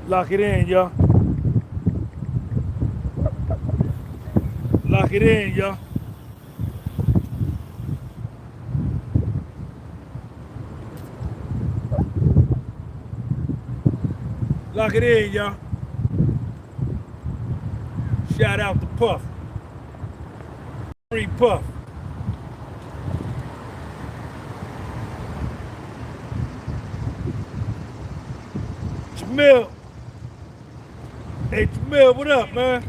Lock it in, y'all. Lock it in, y'all. Lock it in, y'all. Shout out to Puff. Free Puff. Jamil. Hey, Jamil, what up, man?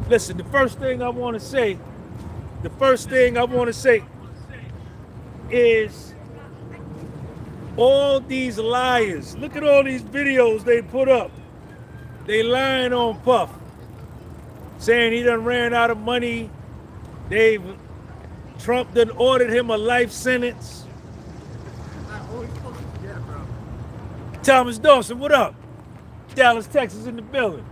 Listen, the first thing I want to say is all these liars. Look at all these videos they put up. They lying on Puff, saying he done ran out of money. Trump done ordered him a life sentence. Thomas Dawson, what up? Dallas, Texas in the building.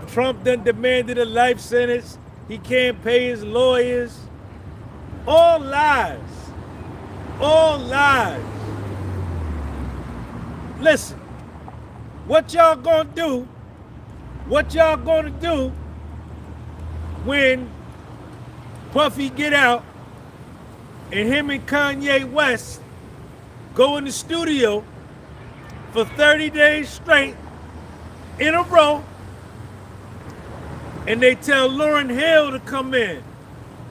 Trump done demanded a life sentence. He can't pay his lawyers. All lies. All lies. Listen, what y'all gonna do? What y'all gonna do when Puffy get out and him and Kanye West go in the studio for 30 days straight in a row, and they tell Lauryn Hill to come in.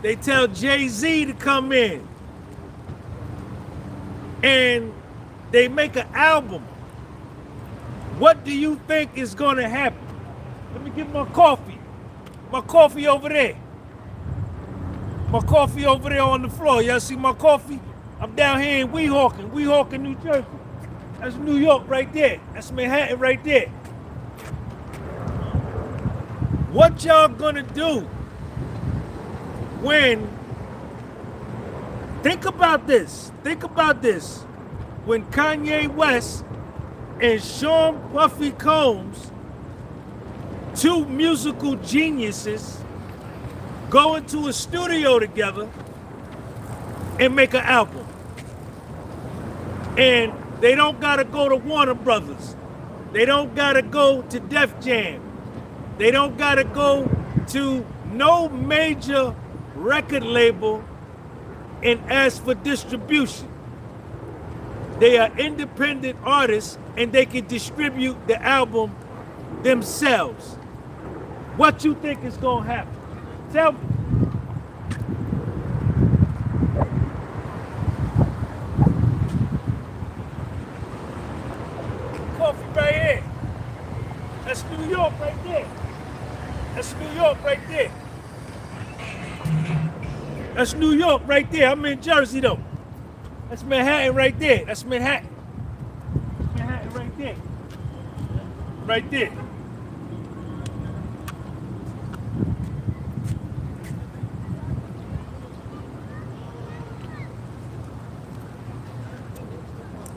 They tell Jay-Z to come in. And they make an album. What do you think is gonna happen? Let me get my coffee. My coffee over there. My coffee over there on the floor. Y'all see my coffee? I'm down here in Weehawken, New Jersey. That's New York right there. That's Manhattan right there. What y'all gonna do when, think about this, when Kanye West and Sean Puffy Combs, two musical geniuses, go into a studio together and make an album. And they don't gotta go to Warner Brothers. They don't gotta go to Def Jam. They don't gotta go to no major record label and ask for distribution. They are independent artists and they can distribute the album themselves. What you think is gonna happen? Tell me. Coffee right here. That's New York right there. That's New York right there. That's New York right there. I'm in Jersey though. That's Manhattan right there. That's Manhattan. Manhattan right there. Right there.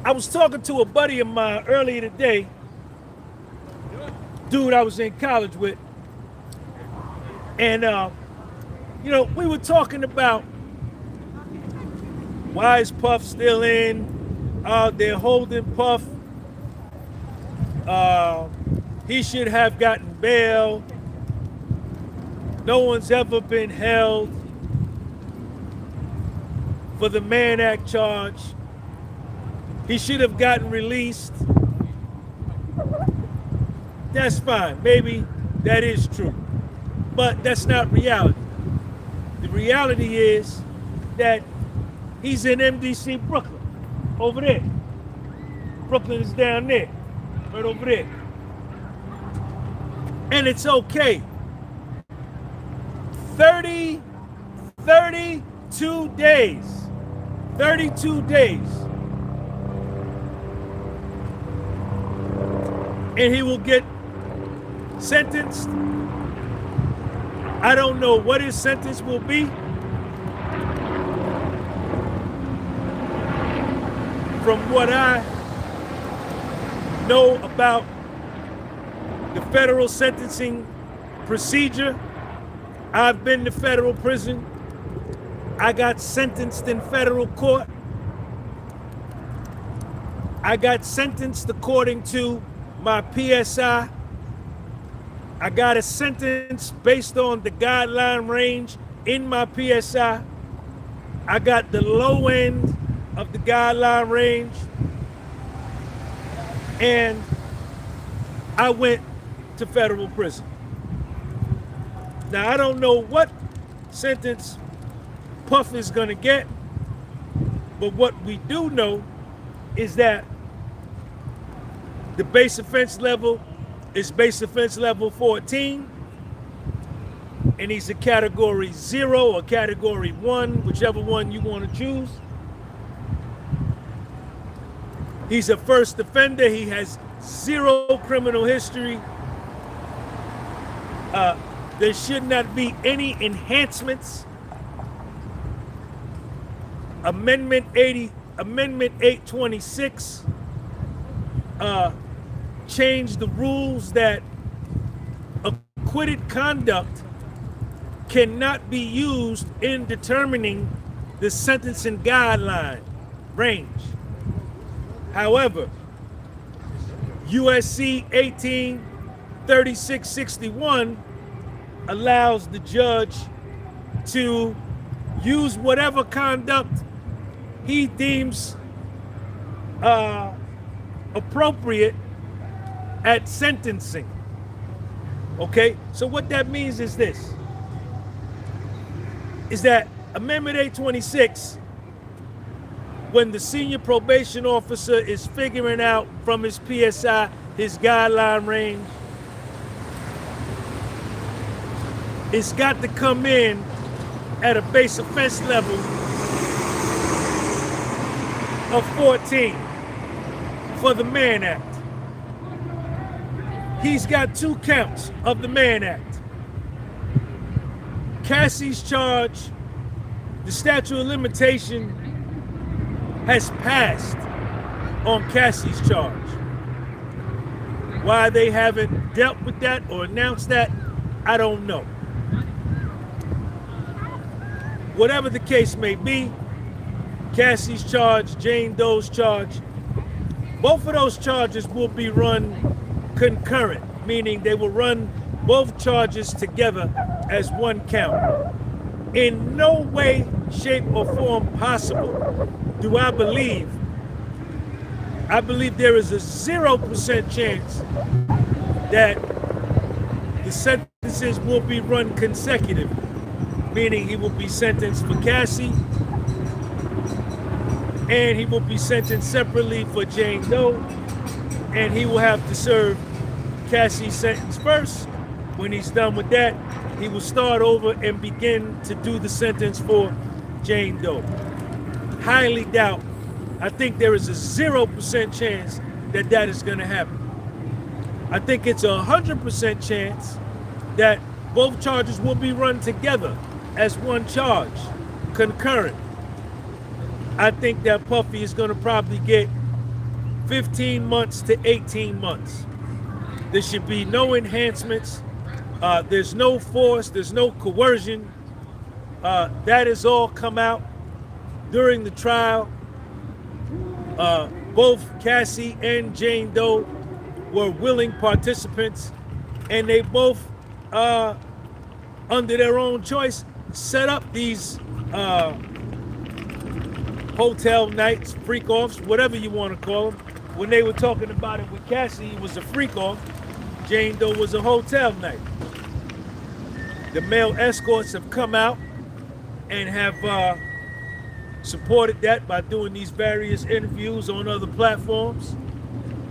I was talking to a buddy of mine earlier today, dude I was in college with, and you know, we were talking about why is Puff still in? They're holding Puff. He should have gotten bail. No one's ever been held for the Mann Act charge. He should have gotten released. That's fine. Maybe that is true. But that's not reality. The reality is that he's in MDC Brooklyn, over there. Brooklyn is down there, right over there. And it's okay. 32 days. 32 days. And he will get sentenced. I don't know what his sentence will be. From what I know about the federal sentencing procedure. I've been to federal prison. I got sentenced in federal court. I got sentenced according to my PSI. I got a sentence based on the guideline range in my PSI. I got the low end of the guideline range. And I went to federal prison. Now, I don't know what sentence Puff is going to get, but what we do know is that the base offense level is base offense level 14, and he's a category 0 or category 1, whichever one you want to choose. He's a first offender. He has 0 criminal history. There should not be any enhancements. Amendment 826 changed the rules that acquitted conduct cannot be used in determining the sentencing guideline range. However, USC 183661 allows the judge to use whatever conduct he deems appropriate at sentencing. Okay, so what that means is this, is that Amendment 826, when the senior probation officer is figuring out from his PSI his guideline range, it's got to come in at a base offense level of 14 for the Mann Act. He's got 2 counts of the Mann Act. Cassie's charge, the statute of limitation has passed on Cassie's charge. Why they haven't dealt with that or announced that, I don't know. Whatever the case may be, Cassie's charge, Jane Doe's charge, both of those charges will be run concurrent, meaning they will run both charges together as one count. In no way, shape, or form possible do I believe there is a 0% chance that the sentences will be run consecutive, meaning he will be sentenced for Cassie and he will be sentenced separately for Jane Doe, and he will have to serve Cassie's sentence first. When he's done with that, he will start over and begin to do the sentence for Jane Doe. Highly doubt. I think there is a 0% chance that that is going to happen. I think it's a 100% chance that both charges will be run together as one charge, concurrent. I think that Puffy is going to probably get 15 months to 18 months. There should be no enhancements. There's no force. There's no coercion. That has all come out during the trial. Both Cassie and Jane Doe were willing participants, and they both, under their own choice, set up these hotel nights, freak-offs, whatever you want to call them. When they were talking about it with Cassie, it was a freak-off. Jane Doe was a hotel night. The male escorts have come out and have supported that by doing these various interviews on other platforms.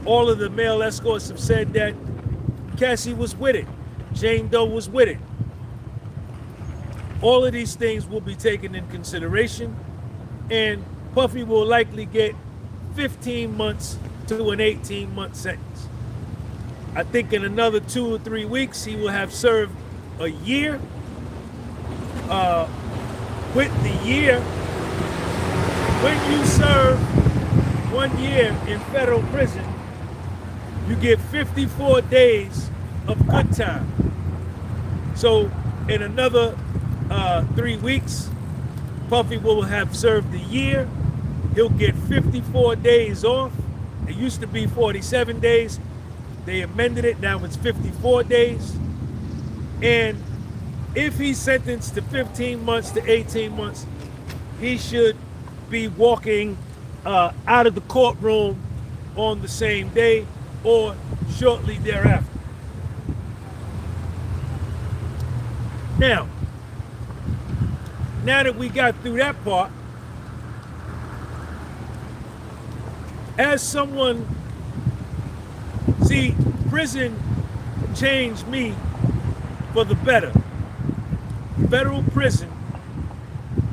All of the male escorts have said that Cassie was with it. Jane Doe was with it. All of these things will be taken in consideration, and Puffy will likely get 15 months to an 18-month sentence. I think in another 2 or 3 weeks, he will have served a year. With the year, when you serve 1 year in federal prison, you get 54 days of good time. So in another 3 weeks, Puffy will have served a year. He'll get 54 days off. It used to be 47 days. They amended it. Now it's 54 days. And if he's sentenced to 15 months to 18 months, he should be walking out of the courtroom on the same day or shortly thereafter. Now that we got through that part, as someone, see, prison changed me for the better. Federal prison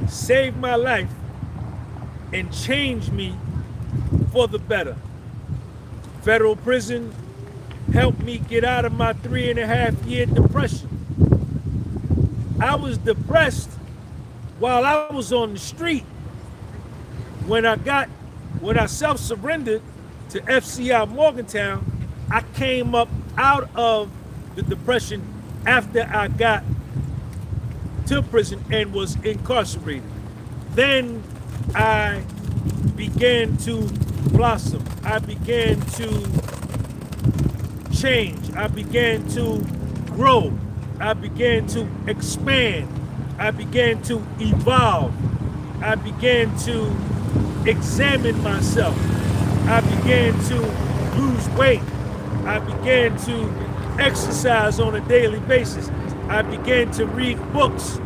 saved my life and changed me for the better. Federal prison helped me get out of my 3.5-year depression. I was depressed while I was on the street. When I self-surrendered to FCI Morgantown, I came up out of the depression after I got to prison and was incarcerated. Then I began to blossom. I began to change. I began to grow. I began to expand. I began to evolve. I began to examine myself. I began to lose weight. I began to exercise on a daily basis. I began to read books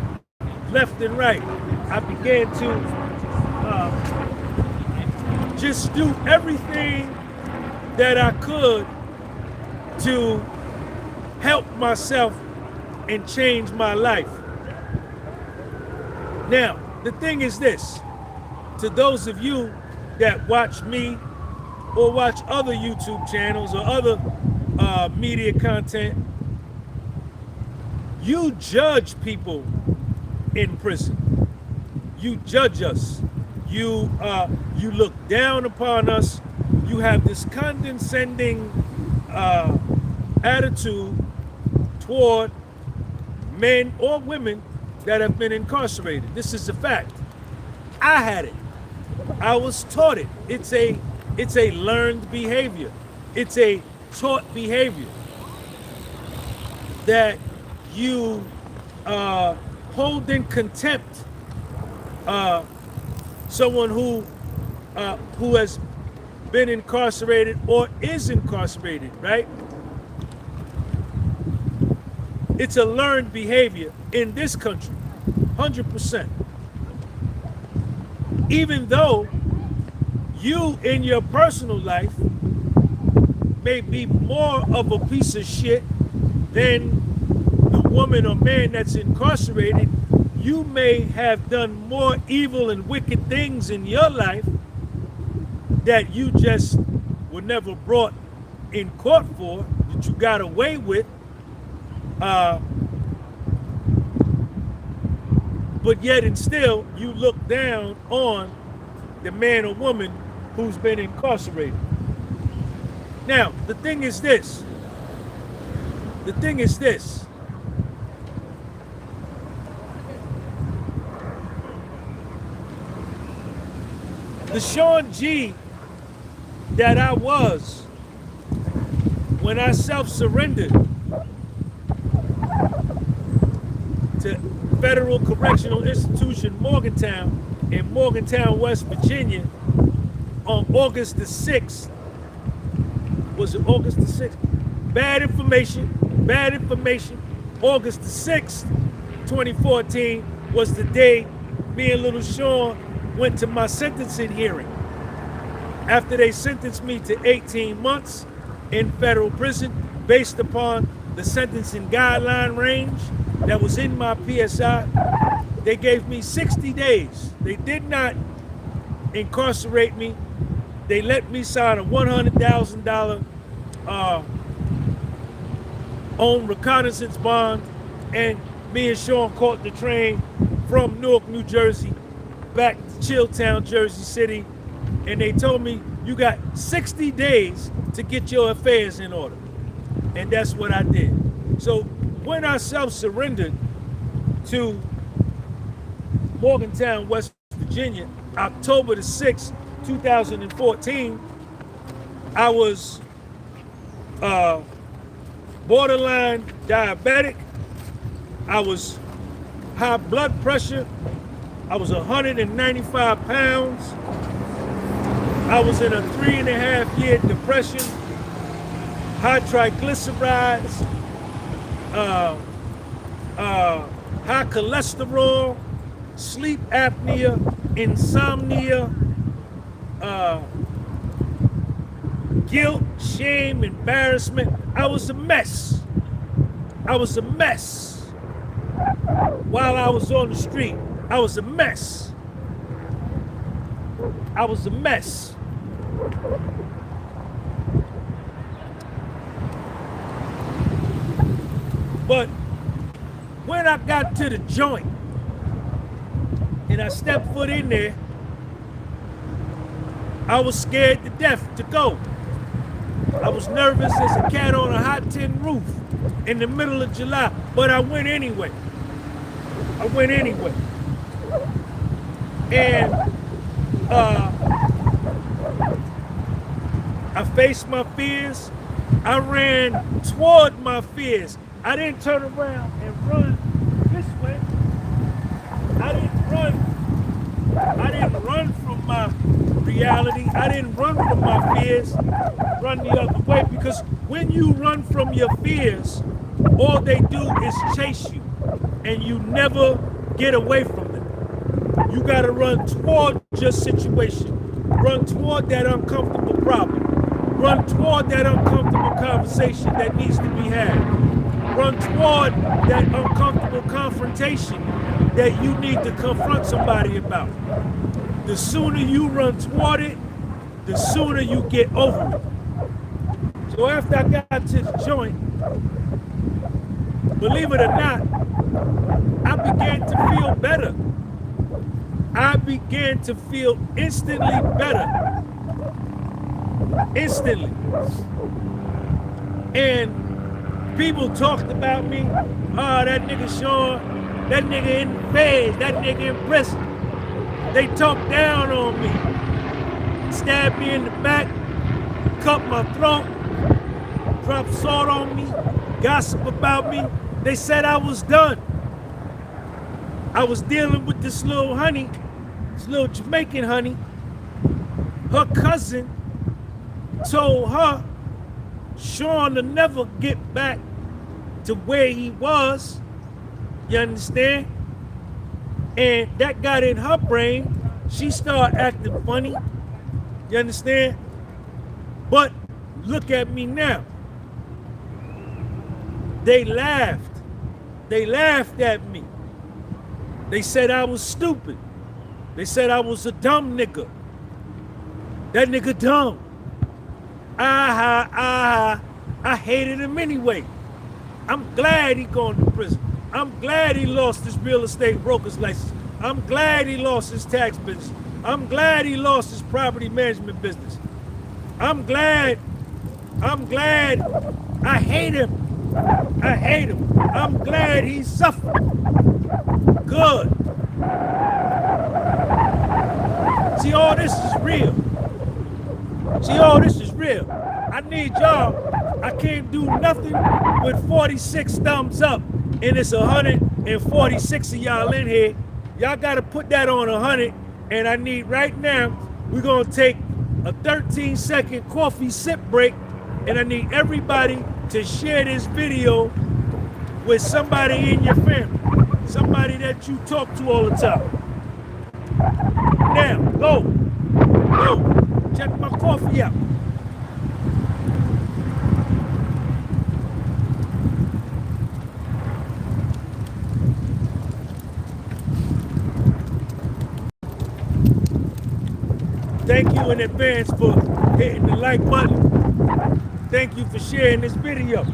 left and right. I began to just do everything that I could to help myself and change my life. Now, the thing is this, to those of you that watch me or watch other YouTube channels or other media content, you judge people in prison. You judge us. You look down upon us. You have this condescending attitude toward men or women that have been incarcerated. This is a fact. I had it. I was taught it. It's a learned behavior. It's a taught behavior that you hold in contempt someone who has been incarcerated or is incarcerated, right? It's a learned behavior in this country, 100%. Even though you in your personal life may be more of a piece of shit than the woman or man that's incarcerated, you may have done more evil and wicked things in your life that you just were never brought in court for, that you got away with. But yet and still, you look down on the man or woman who's been incarcerated. Now, the thing is this. The Sean G that I was when I self-surrendered to Federal Correctional Institution Morgantown in Morgantown, West Virginia on August the 6th. Was it August the 6th? Bad information. August the 6th, 2014 was the day me and Little Sean went to my sentencing hearing. After they sentenced me to 18 months in federal prison based upon the sentencing guideline range that was in my PSI, they gave me 60 days. They did not incarcerate me. They let me sign a $100,000 own reconnaissance bond, and me and Sean caught the train from Newark, New Jersey, back to Chilltown, Jersey City, and they told me, you got 60 days to get your affairs in order. And that's what I did. So when I self-surrendered to Morgantown, West Virginia, October the 6th, 2014, I was borderline diabetic. I was high blood pressure. I was 195 pounds. I was in a 3.5-year depression, high triglycerides, high cholesterol, sleep apnea, insomnia, guilt, shame, embarrassment. I was a mess. I was a mess. While I was on the street, I was a mess. I was a mess. But when I got to the joint and I stepped foot in there, I was scared to death to go. I was nervous as a cat on a hot tin roof in the middle of July, but I went anyway. I went anyway. And I faced my fears. I ran toward my fears. I didn't turn around and run this way. I didn't run from my reality. I didn't run from my fears, run the other way, because when you run from your fears, all they do is chase you and you never get away from them. You gotta run toward your situation, run toward that uncomfortable problem, run toward that uncomfortable conversation that needs to be had, run toward that uncomfortable confrontation that you need to confront somebody about. The sooner you run toward it, the sooner you get over it. So after I got to the joint, believe it or not, I began to feel better. I began to feel instantly better. Instantly. And people talked about me. Oh, that nigga Sean, that nigga in the feds, that nigga in prison. They talked down on me, stabbed me in the back, cut my throat, dropped salt on me, gossip about me. They said I was done. I was dealing with this little honey, this little Jamaican honey. Her cousin told her Sean to never get back to where he was. You understand? And that got in her brain. She started acting funny. You understand? But look at me now. They laughed. They laughed at me. They said I was stupid. They said I was a dumb nigga. That nigga dumb. I hated him anyway. I'm glad he gone to prison. I'm glad he lost his real estate broker's license. I'm glad he lost his tax business. I'm glad he lost his property management business. I'm glad. I hate him. I hate him. I'm glad he suffered. Good. See, all this is real. See, all this is real. I need y'all. I can't do nothing with 46 thumbs up, and it's 146 of y'all in here. Y'all got to put that on 100, and I need right now, we're going to take a 13-second coffee sip break, and I need everybody to share this video with somebody in your family, somebody that you talk to all the time. Now, go, check my coffee out. Thank you in advance for hitting the like button. Thank you for sharing this video.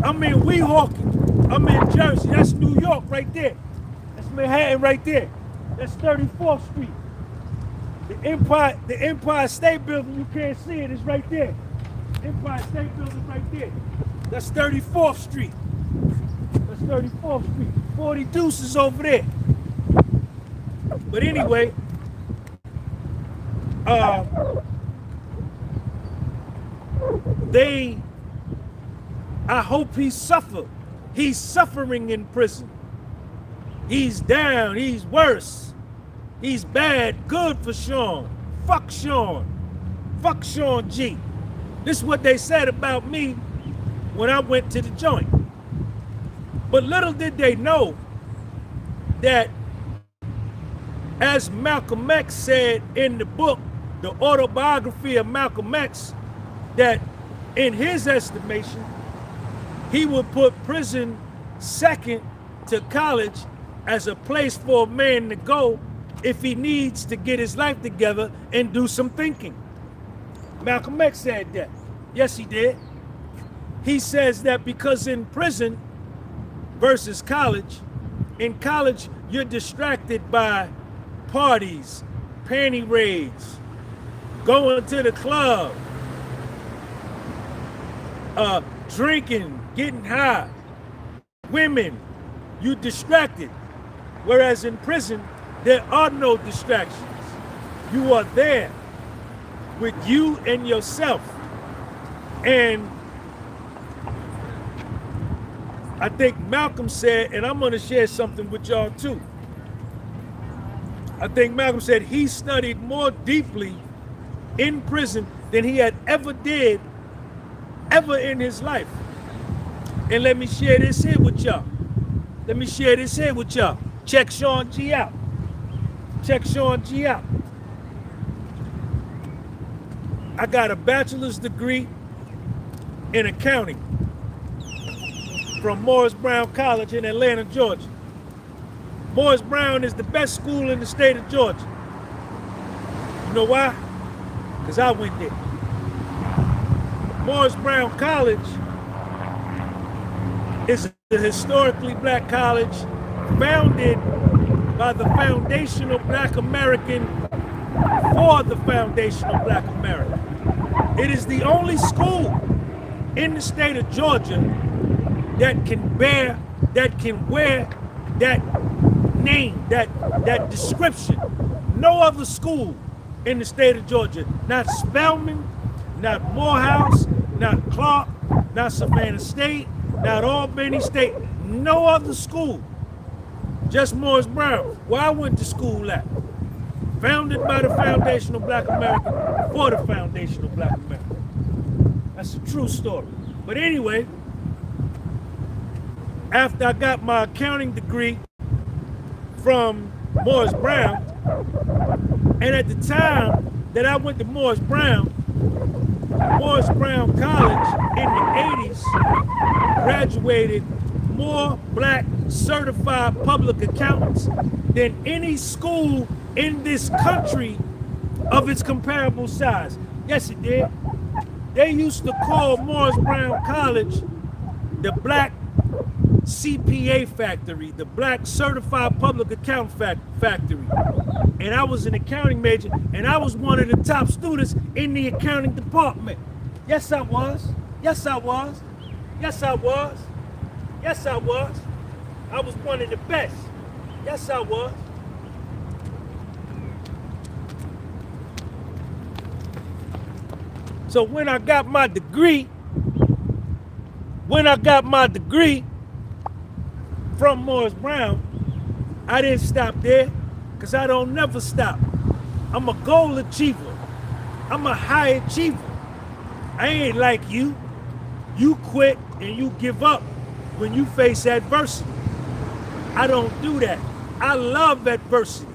I'm in Weehawken. I'm in Jersey. That's New York right there. That's Manhattan right there. That's 34th Street. The Empire State Building, you can't see it, is right there. Empire State Building right there. That's 34th Street. That's 34th Street. 40 Deuces over there. But anyway, I hope he suffered. He's suffering in prison. He's down, he's worse. He's bad, good for Sean. Fuck Sean. Fuck Sean G. This is what they said about me when I went to the joint. But little did they know that, as Malcolm X said in the book, The Autobiography of Malcolm X, that in his estimation, he would put prison second to college as a place for a man to go if he needs to get his life together and do some thinking. Malcolm X said that. Yes, he did. He says that because in prison versus college, in college, you're distracted by parties, panty raids, going to the club, drinking, getting high, women, you distracted. Whereas in prison, there are no distractions. You are there with you and yourself. And I think Malcolm said, and I'm gonna share something with y'all too. I think Malcolm said he studied more deeply in prison than he had ever did ever in his life. And let me share this here with y'all. Let me share this here with y'all. Check Sean G out. Check Sean G out. I got a bachelor's degree in accounting from Morris Brown College in Atlanta, Georgia. Morris Brown is the best school in the state of Georgia. You know why? Because I went there. Morris Brown College is a historically black college founded by the foundational black American for the foundational black American. It is the only school in the state of Georgia that can wear that name, that description. No other school in the state of Georgia, not Spelman, not Morehouse, not Clark, not Savannah State, not Albany State, no other school, just Morris Brown, where I went to school at. Founded by the foundational black American for the foundational black American. That's a true story. But anyway, after I got my accounting degree from Morris Brown, and at the time that I went to Morris Brown College in the 80s graduated more black certified public accountants than any school in this country of its comparable size. Yes, it did. They used to call Morris Brown College the black CPA factory, the black certified public account factory. And I was an accounting major, and I was one of the top students in the accounting department. Yes, I was. Yes, I was. Yes, I was. Yes, I was. I was one of the best. Yes, I was. So when I got my degree from Morris Brown, I didn't stop there, because I don't never stop. I'm a goal achiever. I'm a high achiever. I ain't like you. You quit and you give up when you face adversity. I don't do that. I love adversity.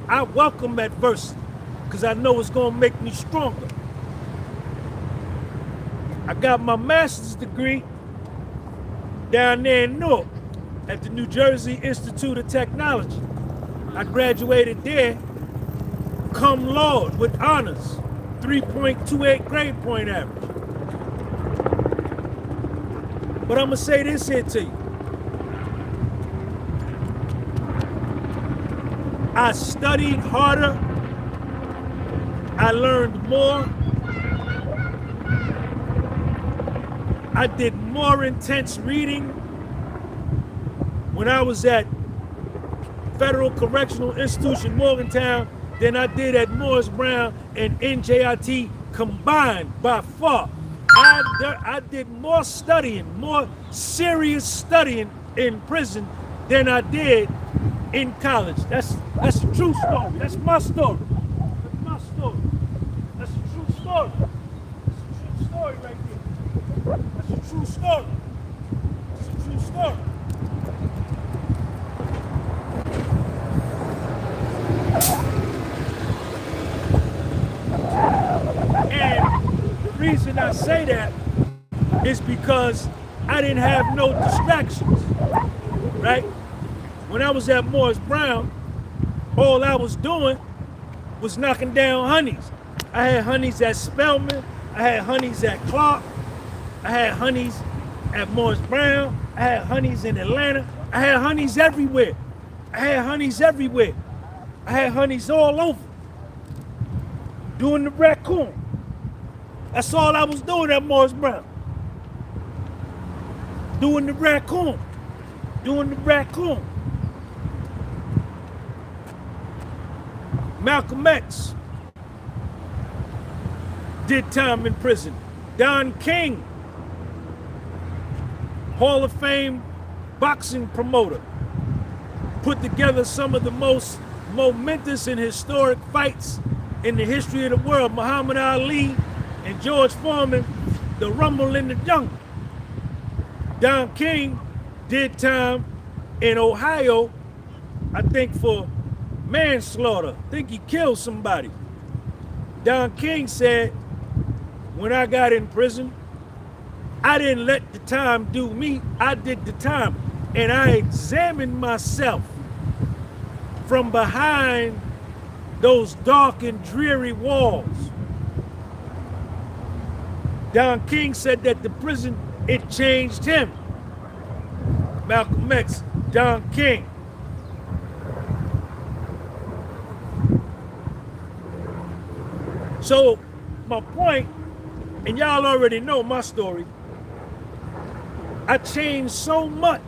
I welcome adversity because I know it's gonna make me stronger. I got my master's degree down there in Newark at the New Jersey Institute of Technology. I graduated there cum laude with honors, 3.28 grade point average. But I'm gonna say this here to you. I studied harder, I learned more, I did more intense reading when I was at Federal Correctional Institution, Morgantown, than I did at Morris Brown and NJIT combined by far. I did more studying, more serious studying in prison than I did in college. That's a true story. That's my story. That's my story. That's a true story. That's a true story right there. That's a true story. That's a true story. And the reason I say that is because I didn't have no distractions, right? When I was at Morris Brown, all I was doing was knocking down honeys. I had honeys at Spelman, I had honeys at Clark, I had honeys at Morris Brown, I had honeys in Atlanta, I had honeys everywhere. I had honeys everywhere. I had honeys all over. Doing the raccoon. That's all I was doing at Morris Brown. Doing the raccoon. Doing the raccoon. Malcolm X did time in prison. Don King, Hall of Fame boxing promoter, put together some of the most momentous and historic fights in the history of the world. Muhammad Ali and George Foreman, the Rumble in the Jungle. Don King did time in Ohio, I think for manslaughter. I think he killed somebody. Don King said, when I got in prison, I didn't let the time do me, I did the time. And I examined myself from behind those dark and dreary walls. Don King said that the prison, it changed him. Malcolm X, Don King. So my point, and y'all already know my story, I changed so much.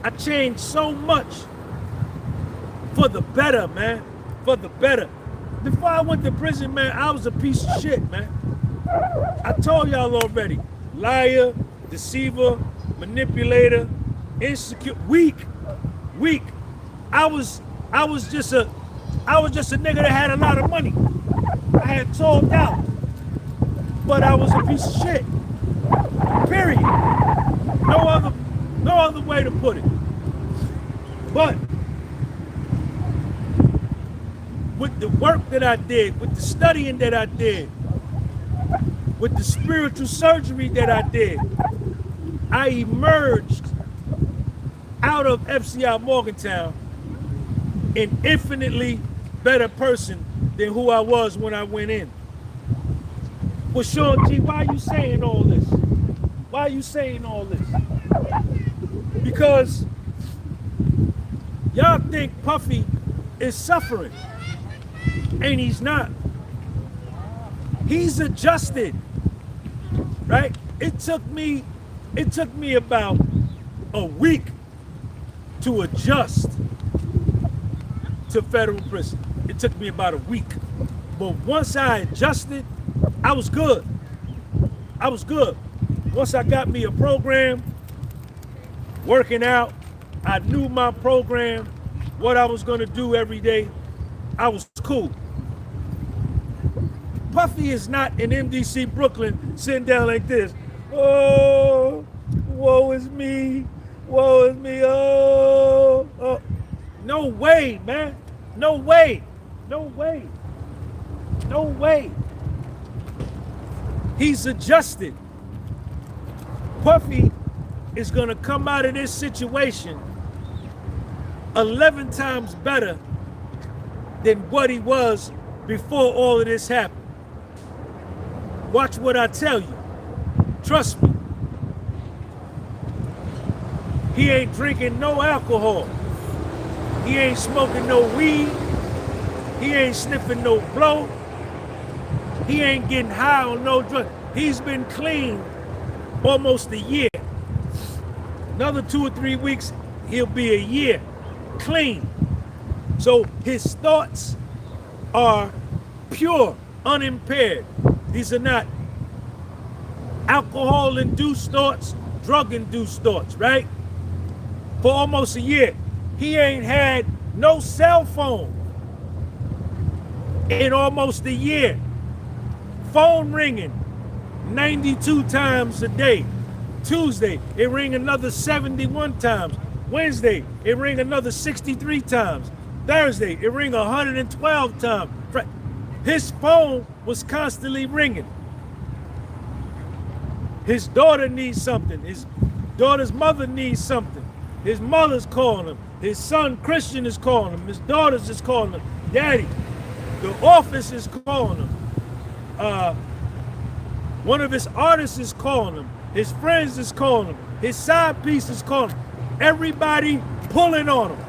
I changed so much for the better, man. For the better. Before I went to prison, man, I was a piece of shit, man. I told y'all already. Liar, deceiver, manipulator, insecure, weak. I was just a nigga that had a lot of money. I had sold out. But I was a piece of shit. Period. No other way to put it. But with the work that I did, with the studying that I did, with the spiritual surgery that I did, I emerged out of FCI Morgantown an infinitely better person than who I was when I went in. Well, Sean G, why are you saying all this? Why are you saying all this? Because y'all think Puffy is suffering, and he's not. He's adjusted, right? It took me about a week to adjust to federal prison. It took me about a week. But once I adjusted, I was good. I was good. Once I got me a program, working out, I knew my program, what I was gonna do every day, I was cool. Puffy is not in MDC Brooklyn sitting down like this. Oh, woe is me, oh. No way, man. No way. He's adjusted. Puffy is gonna come out of this situation 11 times better than what he was before all of this happened. Watch what I tell you. Trust me. He ain't drinking no alcohol. He ain't smoking no weed. He ain't sniffing no blow. He ain't getting high on no drug. He's been clean almost a year. Another 2 or 3 weeks, he'll be a year clean. So his thoughts are pure, unimpaired. These are not alcohol-induced thoughts, drug-induced thoughts, right? For almost a year, he ain't had no cell phone in almost a year. Phone ringing 92 times a day. Tuesday, it ring another 71 times. Wednesday, it ring another 63 times. Thursday, it ring 112 times. His phone was constantly ringing. His daughter needs something. His daughter's mother needs something. His mother's calling him. His son Christian is calling him. His daughter's is calling him. Daddy. The office is calling him. One of his artists is calling him. His friends is calling him. His side piece is calling him. Everybody pulling on him.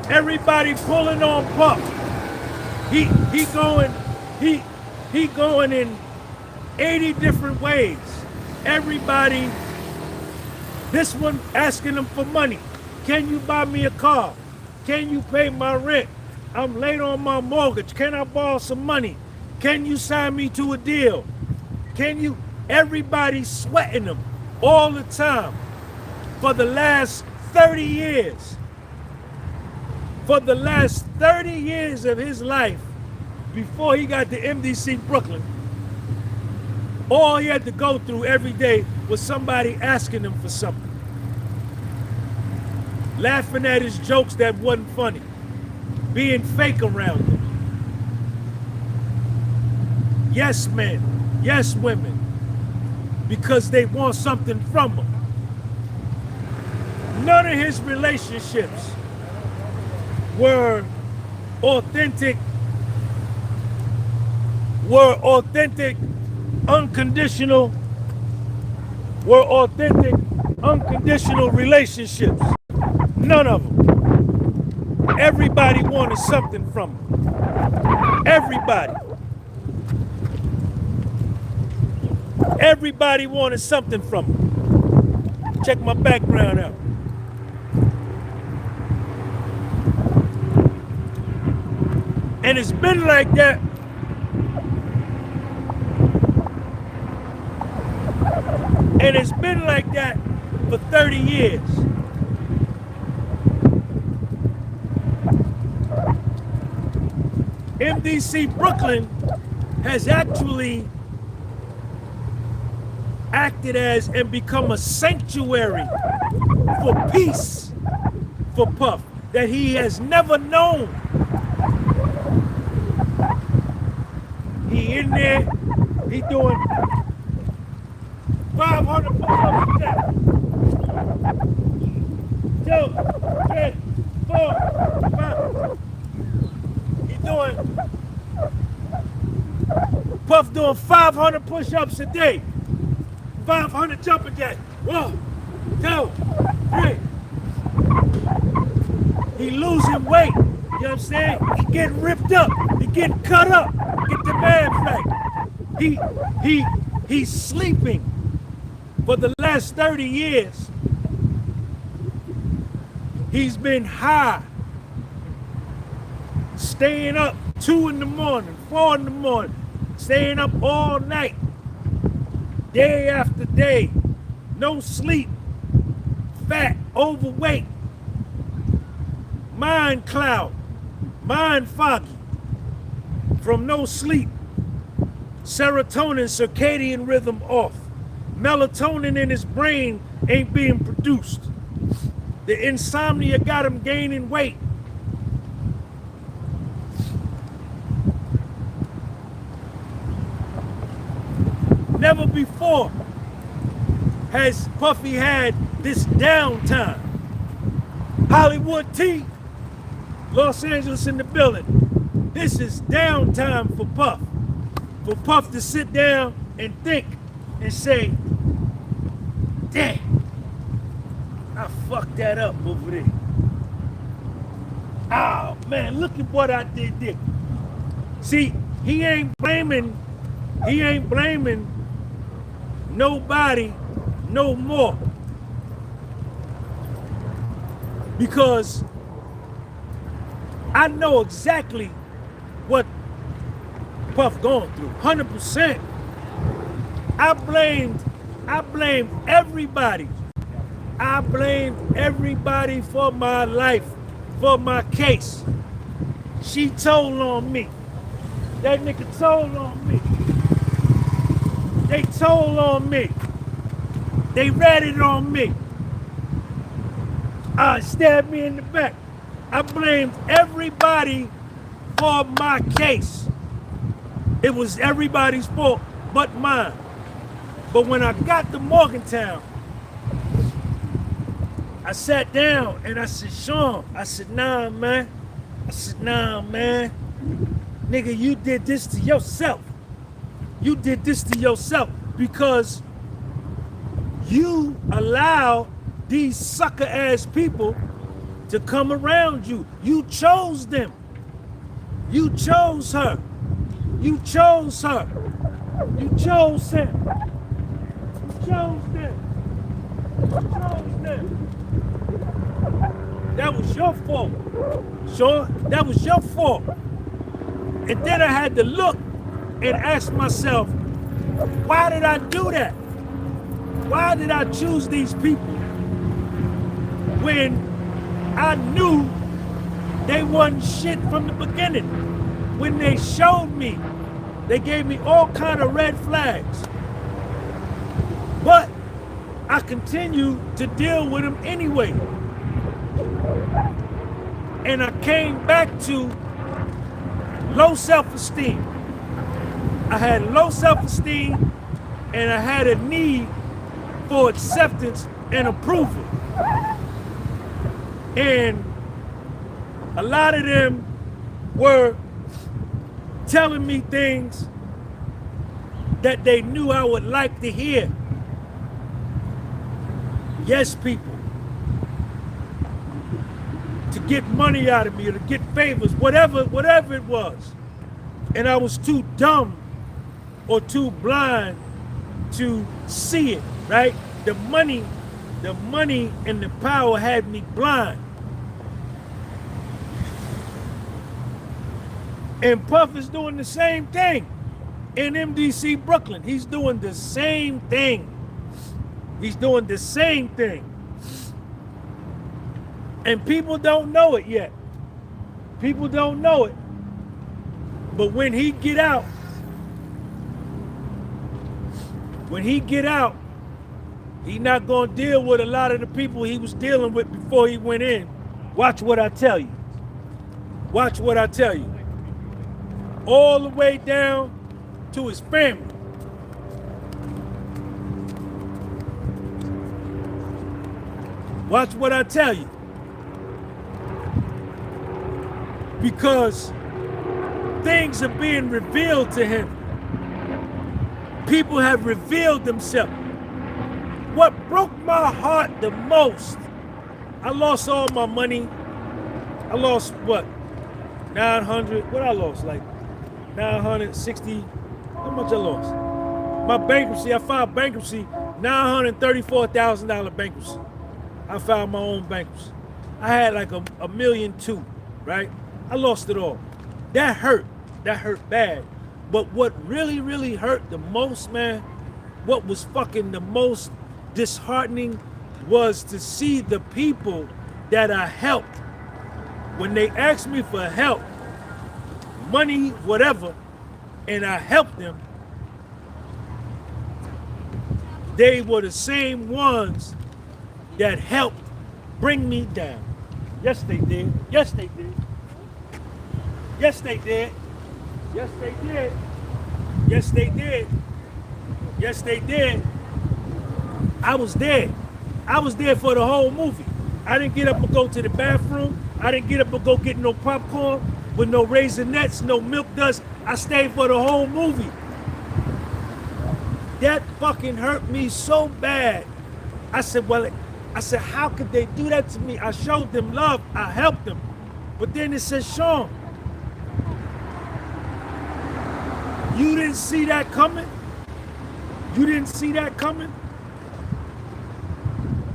Everybody pulling on Puff. He going in 80 different ways. Everybody, this one asking him for money. Can you buy me a car? Can you pay my rent? I'm late on my mortgage. Can I borrow some money? Can you sign me to a deal? Can you? Everybody's sweating him all the time for the last 30 years. For the last 30 years of his life, before he got to MDC Brooklyn, all he had to go through every day was somebody asking him for something. Laughing at his jokes that wasn't funny. Being fake around him. Yes men, yes women, because they want something from him. None of his relationships were authentic, unconditional relationships. None of them. Everybody wanted something from him. Everybody. Everybody wanted something from him. Check my background out. And it's been like that for 30 years. MDC Brooklyn has actually acted as and become a sanctuary for peace for Puff that he has never known. He in there, he doing 500 push-ups a day. 2, 3, 4, 5. He doing, Puff doing 500 push-ups a day. 500 jumping jacks. 1, 2, 3. He losing weight. You know what I'm saying? He getting ripped up. He getting cut up. Get the abs right. He's sleeping. For the last 30 years, he's been high. Staying up 2 in the morning, 4 in the morning, staying up all night, day after day, no sleep, fat, overweight, mind cloud, mind foggy, from no sleep, serotonin, circadian rhythm off, melatonin in his brain ain't being produced. The insomnia got him gaining weight. Never before has Puffy had this downtime. Hollywood T, Los Angeles in the building. This is downtime for Puff. For Puff to sit down and think and say, damn, I fucked that up over there. Oh man, look at what I did there. See, he ain't blaming nobody no more. Because I know exactly what Puff going through, 100%. I blamed everybody. I blamed everybody for my life, for my case. She told on me. That nigga told on me. They told on me. They ratted on me. Stabbed me in the back. I blamed everybody for my case. It was everybody's fault but mine. But when I got to Morgantown, I sat down and I said, Sean, I said, nah, man. I said, nah, man. Nigga, you did this to yourself. You did this to yourself because you allow these sucker ass people to come around you. You chose them. You chose her. You chose her. You chose him. You chose them. You chose them. That was your fault. Sure, that was your fault. And then I had to look and ask myself, why did I do that? Why did I choose these people when I knew they wasn't shit from the beginning? When they showed me, they gave me all kind of red flags. But I continued to deal with them anyway. And I came back to low self-esteem. I had low self-esteem and I had a need for acceptance and approval. And a lot of them were telling me things that they knew I would like to hear. Yes, people. To get money out of me or to get favors, whatever it was. And I was too dumb or too blind to see it, right? The money and the power had me blind. And Puff is doing the same thing in MDC Brooklyn. He's doing the same thing. He's doing the same thing. And people don't know it yet. People don't know it. But when he get out, he not gonna deal with a lot of the people he was dealing with before he went in. Watch what I tell you. Watch what I tell you. All the way down to his family. Watch what I tell you. Because things are being revealed to him. People have revealed themselves. What broke my heart the most, I lost all my money. I lost what? 900, what I lost? Like 960, how much I lost? My bankruptcy, I filed bankruptcy, $934,000 bankruptcy. I filed my own bankruptcy. I had like a million too, right? I lost it all. That hurt bad. But what really, really hurt the most, man, what was fucking the most disheartening was to see the people that I helped. When they asked me for help, money, whatever, and I helped them, they were the same ones that helped bring me down. Yes, they did. Yes, they did. Yes, they did. Yes, they did. Yes, they did. Yes, they did. I was there. I was there for the whole movie. I didn't get up and go to the bathroom. I didn't get up and go get no popcorn with no Raisinets, no milk duds. I stayed for the whole movie. That fucking hurt me so bad. I said, how could they do that to me? I showed them love. I helped them. But then it says, Sean, you didn't see that coming? You didn't see that coming?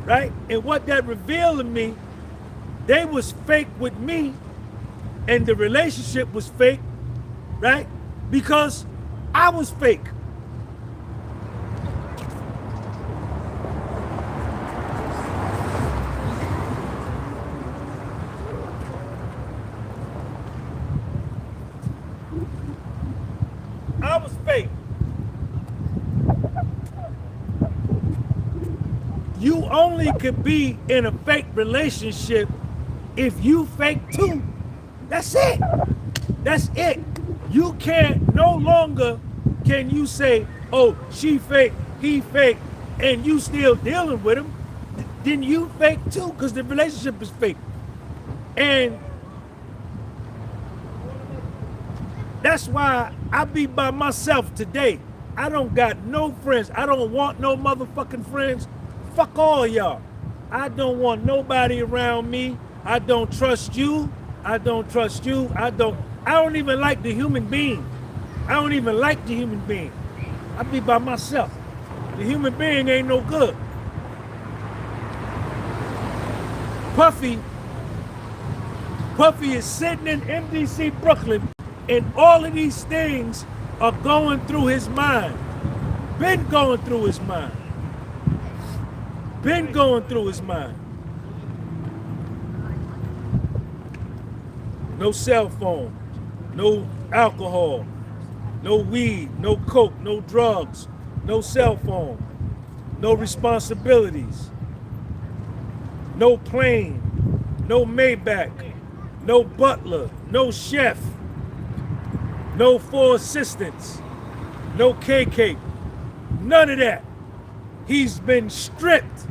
right? And what that revealed to me, they was fake with me, and the relationship was fake, right? Because I was fake. I was fake. You only could be in a fake relationship if you fake too. That's it. That's it. You can't, no longer can you say, oh, she fake, he fake, and you still dealing with him. Then you fake too, because the relationship is fake. And that's why I be by myself today. I don't got no friends. I don't want no motherfucking friends. Fuck all y'all. I don't want nobody around me. I don't trust you. I don't trust you. I don't even like the human being. I don't even like the human being. I be by myself. The human being ain't no good. Puffy is sitting in MDC Brooklyn, and all of these things are going through his mind. Been going through his mind. Been going through his mind. No cell phone, no alcohol, no weed, no coke, no drugs, no cell phone, no responsibilities, no plane, no Maybach, no butler, no chef, no 4 assistants, no KK, none of that. He's been stripped.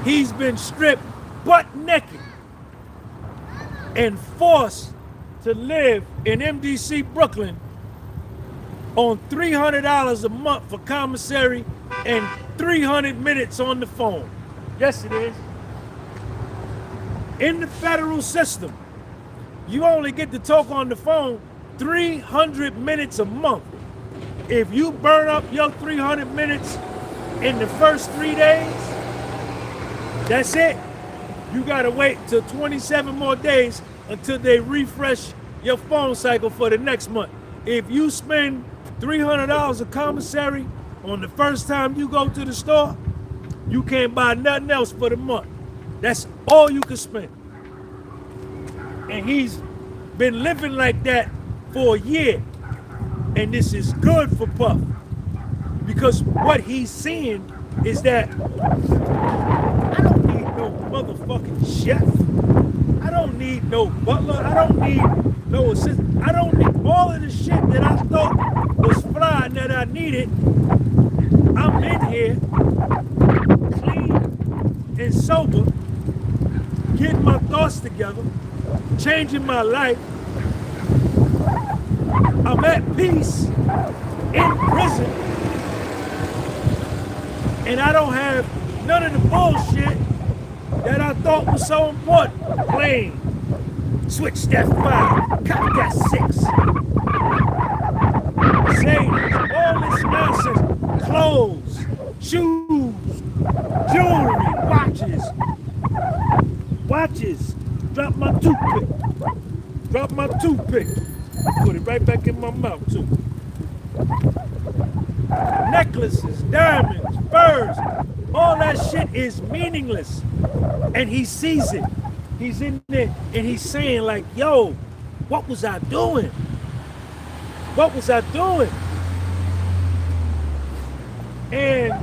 He's been stripped butt naked and forced to live in MDC Brooklyn on $300 a month for commissary and 300 minutes on the phone. Yes, it is. In the federal system, you only get to talk on the phone 300 minutes a month. If you burn up your 300 minutes in the first 3 days, that's it. You gotta wait till 27 more days until they refresh your phone cycle for the next month. If you spend $300 of commissary on the first time you go to the store, you can't buy nothing else for the month. That's all you can spend. And he's been living like that for a year. And this is good for Puff. Because what he's seeing is that I don't need no motherfucking chef. I don't need no butler. I don't need no assistant. I don't need all of the shit that I thought was fly and that I needed. I'm in here, clean and sober, getting my thoughts together, changing my life. I'm at peace in prison, and I don't have none of the bullshit that I thought was so important. Plane, switch that 5, cop that 6. Savings, all this nonsense, clothes, shoes, jewelry, watches. Drop my toothpick. Put it right back in my mouth too. Necklaces, diamonds, furs, all that shit is meaningless. And he sees it. He's in there and he's saying like, yo, what was I doing? What was I doing? And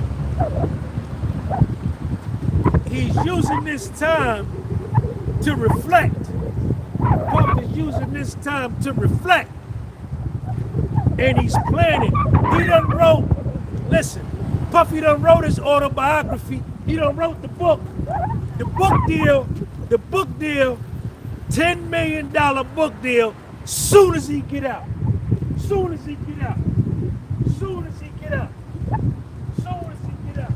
he's using this time to reflect. Puff is using this time to reflect. And he's planning. He done wrote, listen, Puffy done wrote his autobiography. He done wrote the book. The book deal, $10 million book deal, soon as he get out. Soon as he get out. Soon as he get out. Soon as he get out.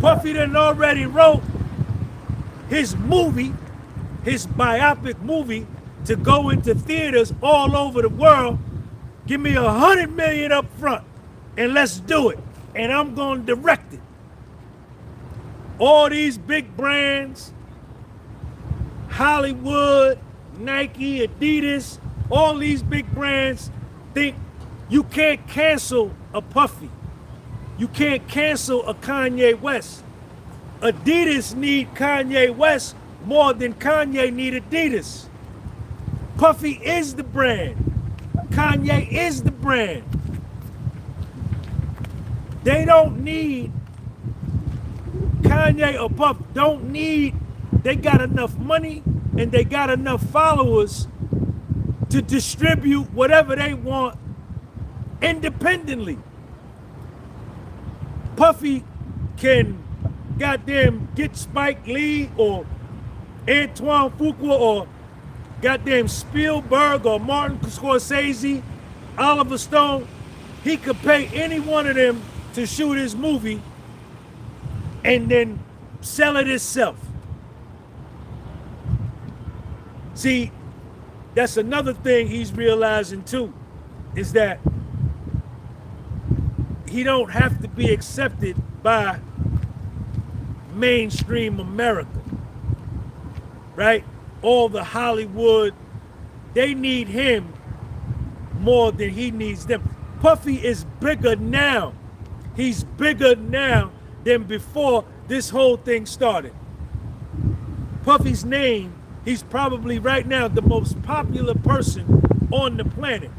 Puffy done already wrote his movie, his biopic movie, to go into theaters all over the world. Give me $100 million up front and let's do it. And I'm going to direct it. All these big brands, Hollywood, Nike, Adidas, all these big brands think you can't cancel a Puffy. You can't cancel a Kanye West. Adidas need Kanye West more than Kanye need Adidas. Puffy is the brand. Kanye is the brand. They don't need Kanye or Puff. Don't need. They got enough money and they got enough followers to distribute whatever they want independently. Puffy can goddamn get Spike Lee or Antoine Fuqua or goddamn Spielberg or Martin Scorsese, Oliver Stone. He could pay any one of them to shoot his movie and then sell it himself. See, that's another thing he's realizing too, is that he don't have to be accepted by mainstream America, right? All the Hollywood, they need him more than he needs them. Puffy is bigger now. He's bigger now than before this whole thing started. Puffy's name, he's probably right now the most popular person on the planet.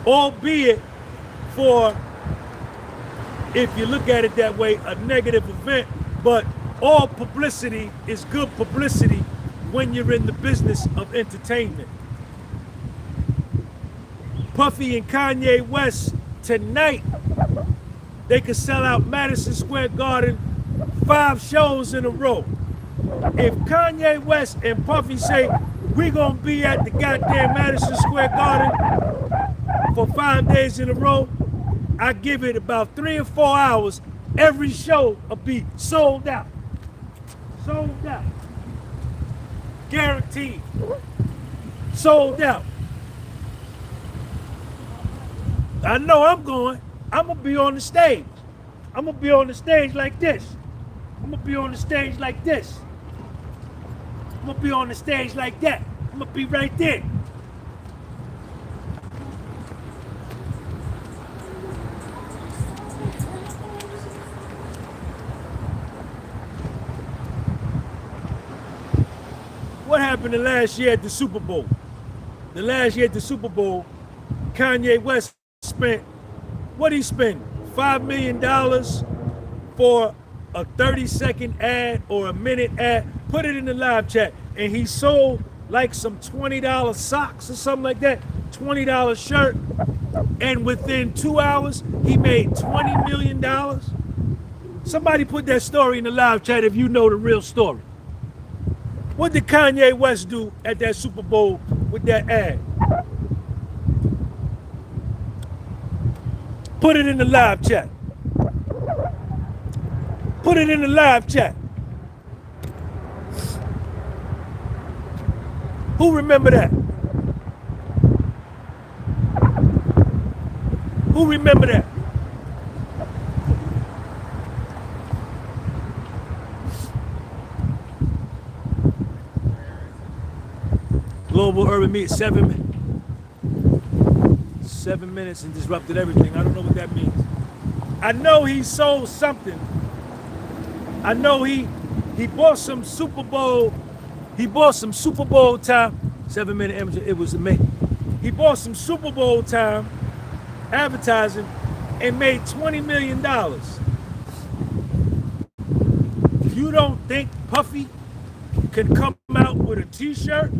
Albeit for, if you look at it that way, a negative event, but all publicity is good publicity when you're in the business of entertainment. Puffy and Kanye West tonight, they could sell out Madison Square Garden 5 shows in a row. If Kanye West and Puffy say, we're gonna be at the goddamn Madison Square Garden for 5 days in a row, I give it about 3 or 4 hours, every show will be sold out. Sold out. Guaranteed. Sold out. I know I'm going. I'm going to be on the stage. I'm going to be on the stage like this. I'm going to be on the stage like this. I'm going to be on the stage like that. I'm going to be right there. What happened the last year at the Super Bowl? The last year at the Super Bowl, Kanye West spent, what did he spend? $5 million for a 30-second ad or a minute ad. Put it in the live chat. And he sold like some $20 socks or something like that, $20 shirt. And within 2 hours, he made $20 million. Somebody put that story in the live chat if you know the real story. What did Kanye West do at that Super Bowl with that ad? Put it in the live chat. Put it in the live chat. Who remember that? Who remember that? Global Urban Meet, 7 minutes and disrupted everything. I don't know what that means. I know he sold something. I know he bought some Super Bowl. He bought some Super Bowl time. 7-minute amateur. It was amazing. He bought some Super Bowl time advertising and made $20 million. You don't think Puffy can come out with a t-shirt?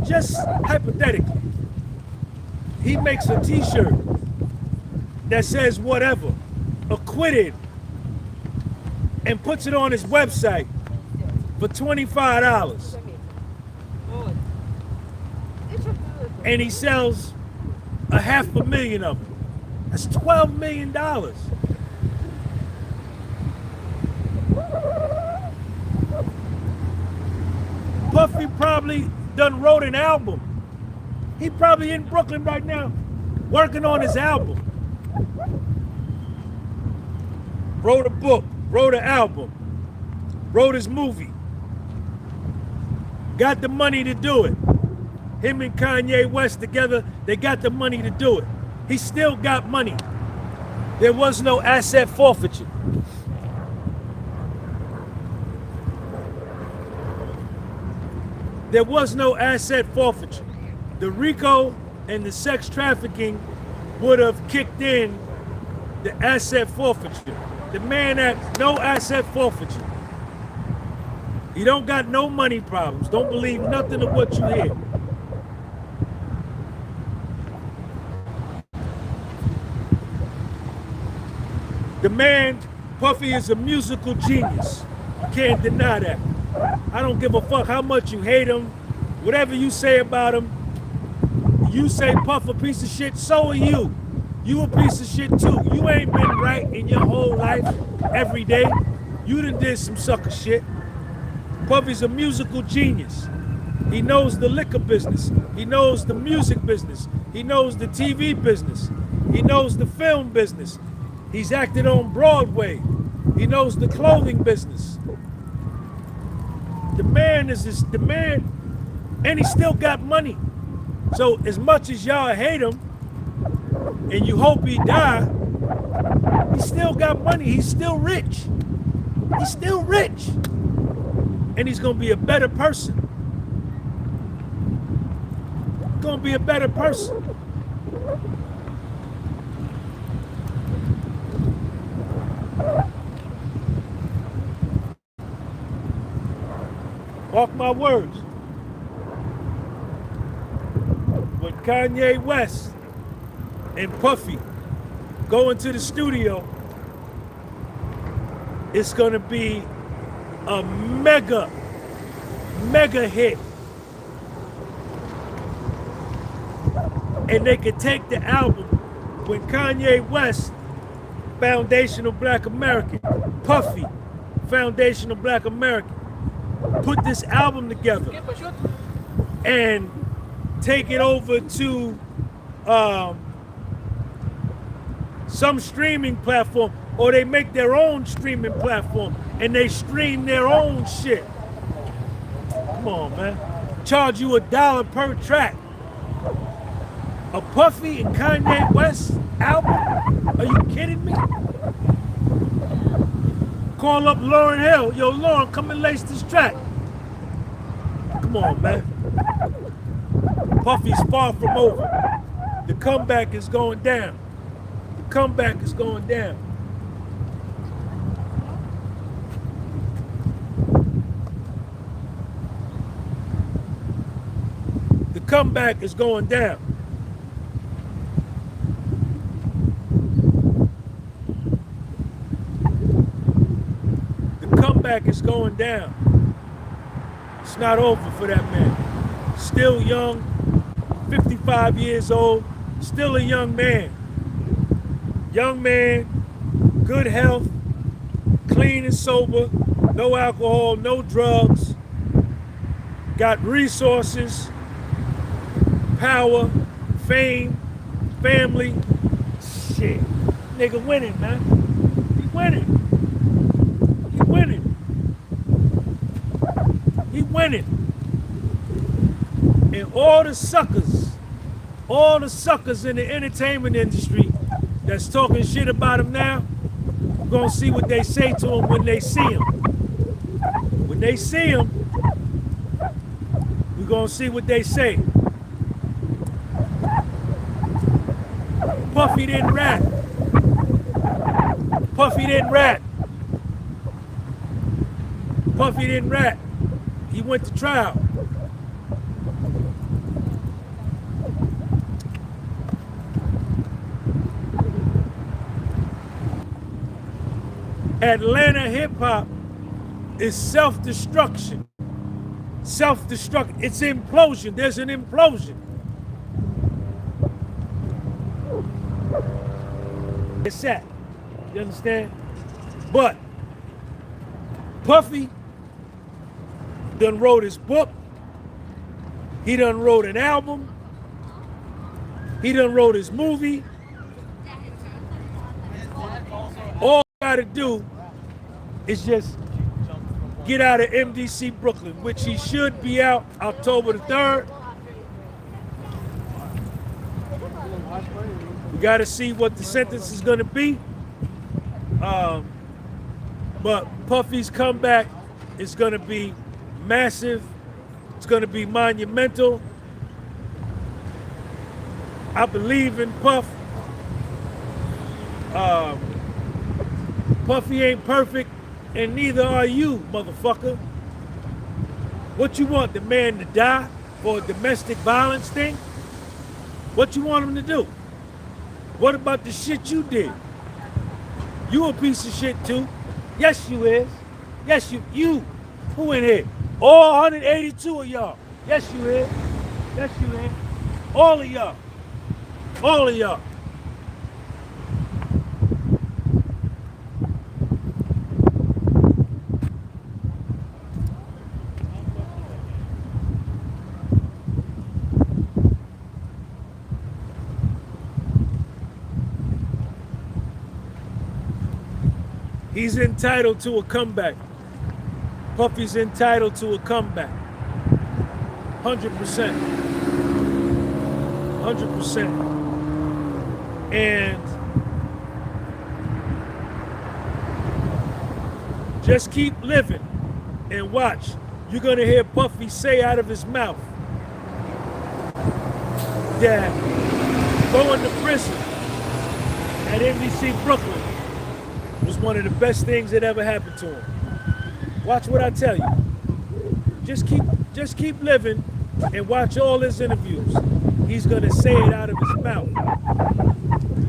Just hypothetically, he makes a t-shirt that says whatever, acquitted, and puts it on his website for $25. And he sells 500,000 of them. That's $12 million. Puffy probably done wrote an album. He probably in Brooklyn right now working on his album. Wrote a book, wrote an album, wrote his movie. Got the money to do it. Him and Kanye West together, they got the money to do it. He still got money. There was no asset forfeiture. There was no asset forfeiture. The RICO and the sex trafficking would have kicked in the asset forfeiture. The man had no asset forfeiture. He don't got no money problems. Don't believe nothing of what you hear. The man, Puffy, is a musical genius. You can't deny that. I don't give a fuck how much you hate him. Whatever you say about him, you say Puff a piece of shit, so are you. You a piece of shit too. You ain't been right in your whole life every day. You done did some sucker shit. Puffy's a musical genius. He knows the liquor business. He knows the music business. He knows the TV business. He knows the film business. He's acted on Broadway. He knows the clothing business. The man is the man, and he still got money. So as much as y'all hate him, and you hope he die, he still got money. He's still rich. He's still rich. And he's gonna be a better person. Gonna be a better person. Mark my words. When Kanye West and Puffy go into the studio, it's gonna be a mega hit. And they could take the album when Kanye West, Foundational Black American, Puffy, Foundational Black American, put this album together and take it over to some streaming platform, or they make their own streaming platform and they stream their own shit. Come on, man. Charge you $1 per track. A Puffy and Kanye West album? Are you kidding me? Call up Lauryn Hill. Yo, Lauren, come and lace this track. Come on, man. Puffy's far from over. The comeback is going down. The comeback is going down. The comeback is going down. The comeback is going down. It's not over for that man. Still young, 55 years old, still a young man. Young man, good health, clean and sober, no alcohol, no drugs, got resources, power, fame, family. Shit, nigga winning, man. He winning. He winning. He winning. And all the suckers in the entertainment industry that's talking shit about him now, we're gonna see what they say to him when they see him. When they see him, we're gonna see what they say. Puffy didn't rap. Puffy didn't rap. Puffy didn't rap. He went to trial. Atlanta hip hop is self-destruction. Self-destruct. It's implosion. There's an implosion. It's that. You understand? But Puffy done wrote his book. He done wrote an album. He done wrote his movie. All you gotta do is just get out of MDC Brooklyn, which he should be out October the 3rd. We got to see what the sentence is going to be. But Puffy's comeback is going to be massive. It's going to be monumental. I believe in Puff. Puffy ain't perfect, and neither are you, motherfucker. What you want, the man to die for a domestic violence thing? What you want him to do? What about the shit you did? You a piece of shit too. Yes, you is. Yes, you. Who in here? All 182 of y'all. Yes, you is. Yes, you is. All of y'all. All of y'all. He's entitled to a comeback. Puffy's entitled to a comeback. 100%. 100%. And just keep living and watch. You're going to hear Puffy say out of his mouth that going to prison at MDC Brooklyn was one of the best things that ever happened to him. Watch what I tell you. Just keep living and watch all his interviews. He's gonna say it out of his mouth.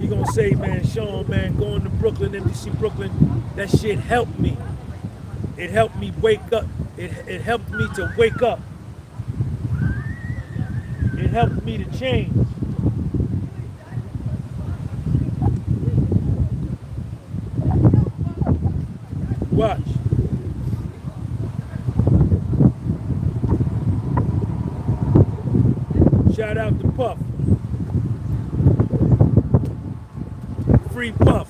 He's gonna say, man, Sean, man, going to Brooklyn, MDC Brooklyn, that shit helped me. It helped me wake up. It helped me to wake up. It helped me to change. Watch. Shout out to Puff. Free Puff.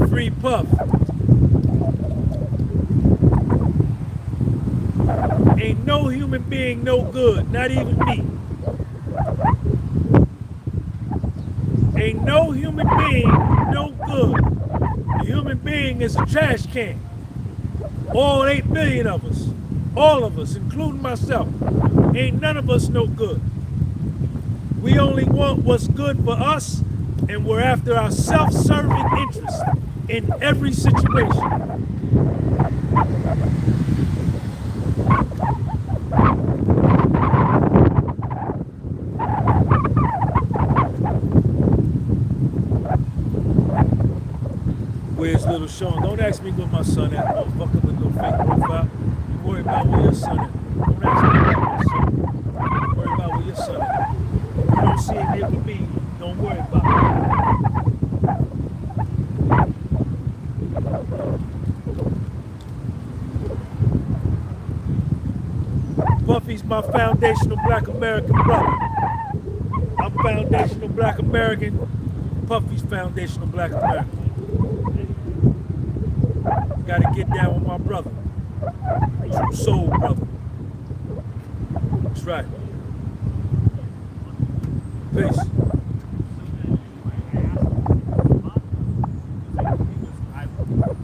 Free Puff. Ain't no human being no good, not even me. Ain't no human being no good. A human being is a trash can. All 8 billion of us, all of us, including myself, ain't none of us no good. We only want what's good for us, and we're after our self-serving interests in every situation. Where's little Sean? Don't ask me where my son at, motherfucker, with no fake profile. You worry about where your son at. Don't ask me about my son. Worry about where your son at. If you don't see it here with me, don't worry about it. Puffy's my foundational Black American brother. I'm foundational Black American. Puffy's foundational Black American. Gotta get down with my brother. True soul brother. That's right. Peace.